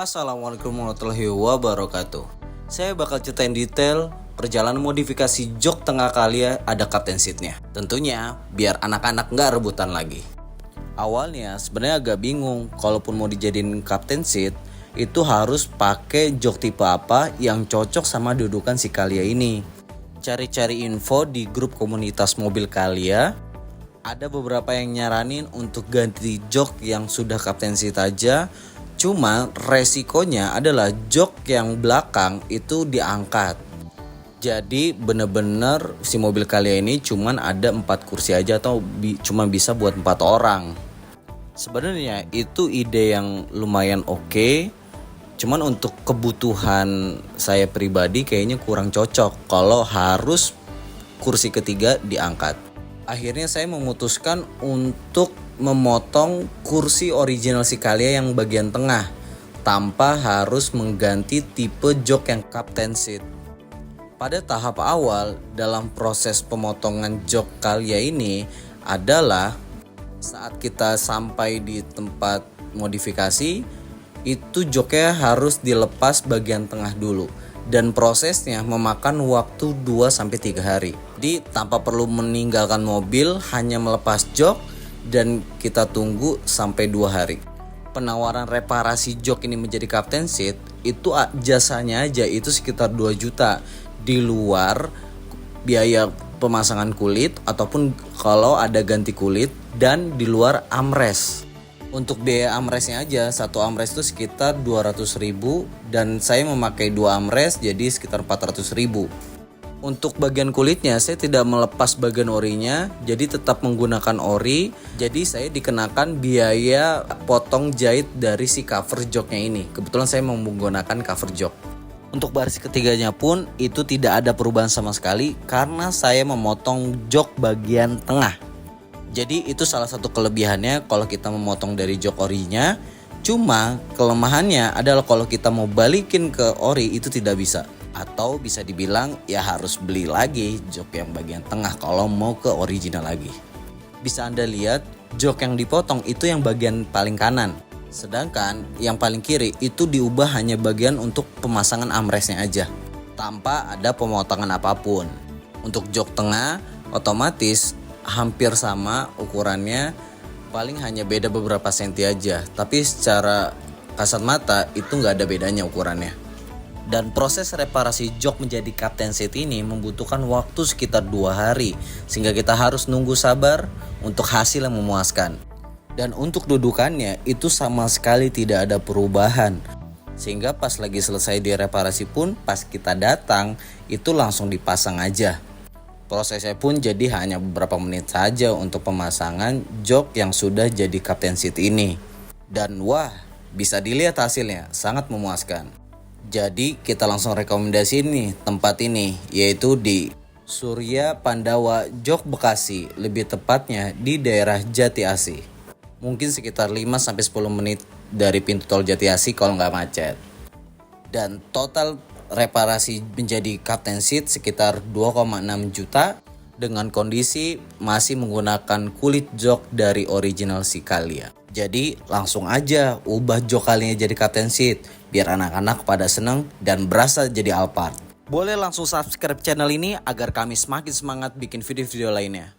Assalamualaikum warahmatullahi wabarakatuh. Saya bakal ceritain detail perjalanan modifikasi jok tengah Calya ada captain seatnya. Tentunya biar anak-anak nggak rebutan lagi. Awalnya sebenarnya agak bingung, kalaupun mau dijadiin captain seat itu harus pakai jok tipe apa yang cocok sama dudukan si Calya ini. Cari-cari info di grup komunitas mobil Calya. Ada beberapa yang nyaranin untuk ganti jok yang sudah captain seat aja. Cuma resikonya adalah jok yang belakang itu diangkat. Jadi bener-bener si mobil Calya ini cuman ada 4 kursi aja atau cuma bisa buat 4 orang. Sebenarnya itu ide yang lumayan oke. Cuman untuk kebutuhan saya pribadi kayaknya kurang cocok kalau harus kursi ketiga diangkat. Akhirnya saya memutuskan untuk memotong kursi original si Calya yang bagian tengah tanpa harus mengganti tipe jok yang captain seat. Pada tahap awal dalam proses pemotongan jok Calya ini adalah saat kita sampai di tempat modifikasi itu joknya harus dilepas bagian tengah dulu. Dan prosesnya memakan waktu 2-3 hari. Jadi tanpa perlu meninggalkan mobil, hanya melepas jok dan kita tunggu sampai 2 hari. Penawaran reparasi jok ini menjadi captain seat itu jasanya aja itu sekitar 2 juta di luar biaya pemasangan kulit ataupun kalau ada ganti kulit dan di luar armrest. Untuk biaya armrestnya aja, satu armrest itu sekitar 200.000 dan saya memakai 2 armrest jadi sekitar 400.000. Untuk bagian kulitnya saya tidak melepas bagian orinya, jadi tetap menggunakan ori. Jadi saya dikenakan biaya potong jahit dari si cover joknya ini. Kebetulan saya menggunakan cover jok. Untuk baris ketiganya pun itu tidak ada perubahan sama sekali karena saya memotong jok bagian tengah. Jadi itu salah satu kelebihannya kalau kita memotong dari jok orinya. Cuma kelemahannya adalah kalau kita mau balikin ke ori itu tidak bisa. Atau bisa dibilang ya harus beli lagi jok yang bagian tengah kalau mau ke original lagi. Bisa Anda lihat jok yang dipotong itu yang bagian paling kanan. Sedangkan yang paling kiri itu diubah hanya bagian untuk pemasangan armrestnya aja. Tanpa ada pemotongan apapun. Untuk jok tengah otomatis hampir sama ukurannya, paling hanya beda beberapa senti aja. Tapi secara kasat mata itu nggak ada bedanya ukurannya. Dan proses reparasi jok menjadi captain seat ini membutuhkan waktu sekitar 2 hari. Sehingga kita harus nunggu sabar untuk hasil yang memuaskan. Dan untuk dudukannya itu sama sekali tidak ada perubahan. Sehingga pas lagi selesai direparasi pun pas kita datang itu langsung dipasang aja. Prosesnya pun jadi hanya beberapa menit saja untuk pemasangan jok yang sudah jadi captain seat ini. Dan wah, bisa dilihat hasilnya, sangat memuaskan. Jadi kita langsung rekomendasi nih tempat ini, yaitu di Surya Pandawa Jok Bekasi, lebih tepatnya di daerah Jati Asih. Mungkin sekitar 5-10 menit dari pintu tol Jati Asih kalau nggak macet. Dan total reparasi menjadi captain seat sekitar 2,6 juta dengan kondisi masih menggunakan kulit jok dari original si Calya. Jadi langsung aja ubah jok Calya jadi captain seat biar anak-anak pada seneng dan berasa jadi Alphard. Boleh langsung subscribe channel ini agar kami semakin semangat bikin video-video lainnya.